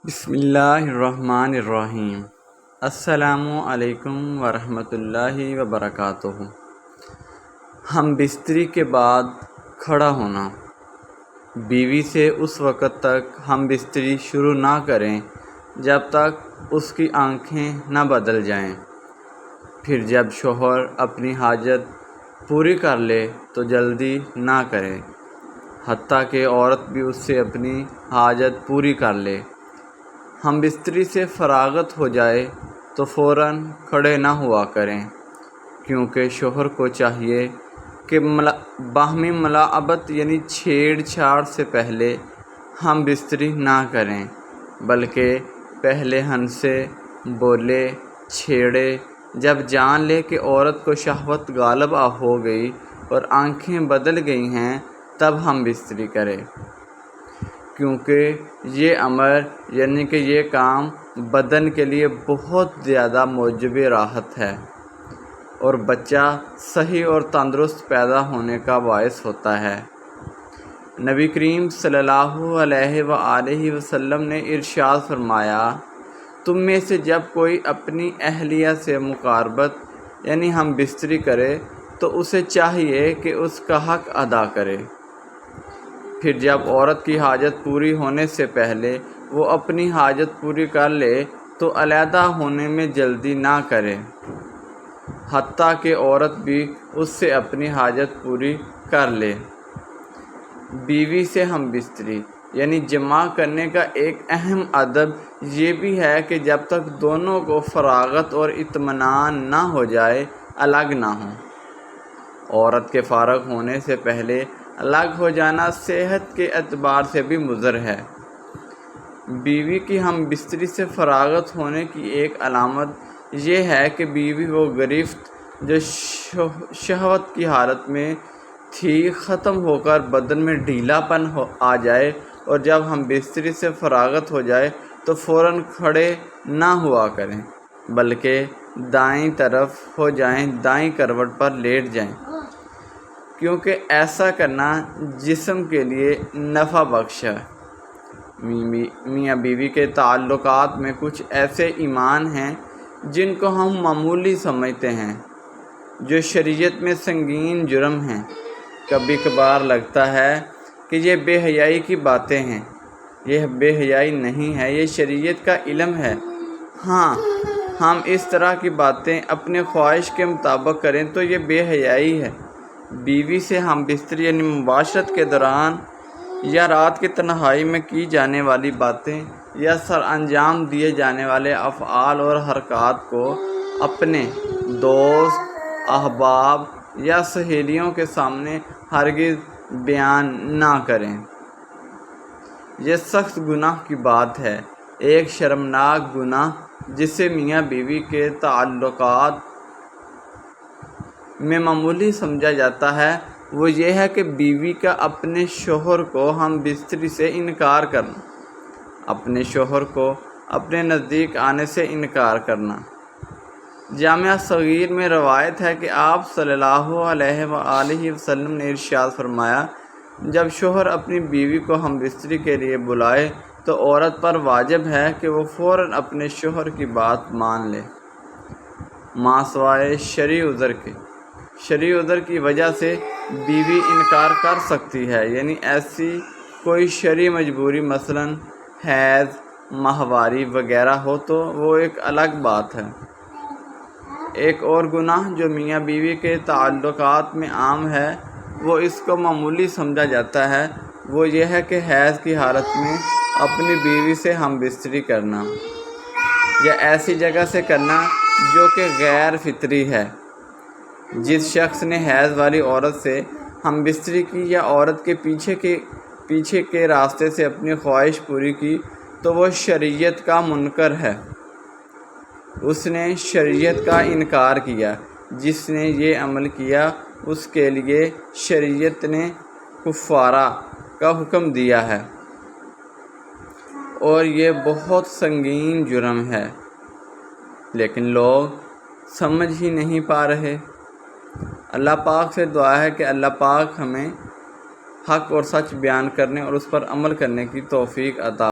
بسم اللہ الرحمن الرحیم۔ السلام علیکم ورحمۃ اللہ وبرکاتہ۔ ہم بستری کے بعد کھڑا ہونا۔ بیوی سے اس وقت تک ہم بستری شروع نہ کریں جب تک اس کی آنکھیں نہ بدل جائیں۔ پھر جب شوہر اپنی حاجت پوری کر لے تو جلدی نہ کرے، حتیٰ کہ عورت بھی اس سے اپنی حاجت پوری کر لے۔ ہم بستری سے فراغت ہو جائے تو فوراً کھڑے نہ ہوا کریں، کیونکہ شوہر کو چاہیے کہ باہمی ملاعبت یعنی چھیڑ چھاڑ سے پہلے ہم بستری نہ کریں، بلکہ پہلے ہنسے، بولے، چھیڑے۔ جب جان لے کہ عورت کو شہوت غالب ہو گئی اور آنکھیں بدل گئی ہیں، تب ہم بستری کریں، کیونکہ یہ امر یعنی کہ یہ کام بدن کے لیے بہت زیادہ موجب راحت ہے اور بچہ صحیح اور تندرست پیدا ہونے کا باعث ہوتا ہے۔ نبی کریم صلی اللہ علیہ وآلہ وسلم نے ارشاد فرمایا، تم میں سے جب کوئی اپنی اہلیہ سے مقاربت یعنی ہم بستری کرے تو اسے چاہیے کہ اس کا حق ادا کرے۔ پھر جب عورت کی حاجت پوری ہونے سے پہلے وہ اپنی حاجت پوری کر لے تو علیحدہ ہونے میں جلدی نہ کرے، حتیٰ کہ عورت بھی اس سے اپنی حاجت پوری کر لے۔ بیوی سے ہم بستری یعنی جماع کرنے کا ایک اہم ادب یہ بھی ہے کہ جب تک دونوں کو فراغت اور اطمینان نہ ہو جائے الگ نہ ہوں۔ عورت کے فارغ ہونے سے پہلے الگ ہو جانا صحت کے اعتبار سے بھی مضر ہے۔ بیوی کی ہم بستری سے فراغت ہونے کی ایک علامت یہ ہے کہ بیوی وہ گرفت جو شہوت کی حالت میں تھی ختم ہو کر بدن میں ڈھیلا پن آ جائے، اور جب ہم بستری سے فراغت ہو جائے تو فوراً کھڑے نہ ہوا کریں، بلکہ دائیں طرف ہو جائیں، دائیں کروٹ پر لیٹ جائیں، کیونکہ ایسا کرنا جسم کے لیے نفع بخش ہے۔ میاں بیوی کے تعلقات میں کچھ ایسے ایمان ہیں جن کو ہم معمولی سمجھتے ہیں، جو شریعت میں سنگین جرم ہیں۔ کبھی کبھار لگتا ہے کہ یہ بے حیائی کی باتیں ہیں۔ یہ بے حیائی نہیں ہے، یہ شریعت کا علم ہے۔ ہاں، ہم اس طرح کی باتیں اپنے خواہش کے مطابق کریں تو یہ بے حیائی ہے۔ بیوی سے ہم بستری یعنی مباشرت کے دوران یا رات کی تنہائی میں کی جانے والی باتیں یا سر انجام دیے جانے والے افعال اور حرکات کو اپنے دوست، احباب یا سہیلیوں کے سامنے ہرگز بیان نہ کریں۔ یہ سخت گناہ کی بات ہے۔ ایک شرمناک گناہ جسے میاں بیوی کے تعلقات میں معمولی سمجھا جاتا ہے وہ یہ ہے کہ بیوی کا اپنے شوہر کو ہم بستری سے انکار کرنا، اپنے شوہر کو اپنے نزدیک آنے سے انکار کرنا۔ جامع صغیر میں روایت ہے کہ آپ صلی اللہ علیہ وآلہ وسلم نے ارشاد فرمایا، جب شوہر اپنی بیوی کو ہم بستری کے لیے بلائے تو عورت پر واجب ہے کہ وہ فوراً اپنے شوہر کی بات مان لے، ماں سوائے شرعی عذر کے۔ شرعی عذر کی وجہ سے بیوی انکار کر سکتی ہے، یعنی ایسی کوئی شرعی مجبوری مثلاً حیض، ماہواری وغیرہ ہو تو وہ ایک الگ بات ہے۔ ایک اور گناہ جو میاں بیوی کے تعلقات میں عام ہے، وہ اس کو معمولی سمجھا جاتا ہے، وہ یہ ہے کہ حیض کی حالت میں اپنی بیوی سے ہم بستری کرنا یا ایسی جگہ سے کرنا جو کہ غیر فطری ہے۔ جس شخص نے حیض والی عورت سے ہم بستری کی یا عورت کے پیچھے کے راستے سے اپنی خواہش پوری کی تو وہ شریعت کا منکر ہے، اس نے شریعت کا انکار کیا۔ جس نے یہ عمل کیا اس کے لیے شریعت نے کفارہ کا حکم دیا ہے اور یہ بہت سنگین جرم ہے، لیکن لوگ سمجھ ہی نہیں پا رہے۔ اللہ پاک سے دعا ہے کہ اللہ پاک ہمیں حق اور سچ بیان کرنے اور اس پر عمل کرنے کی توفیق عطا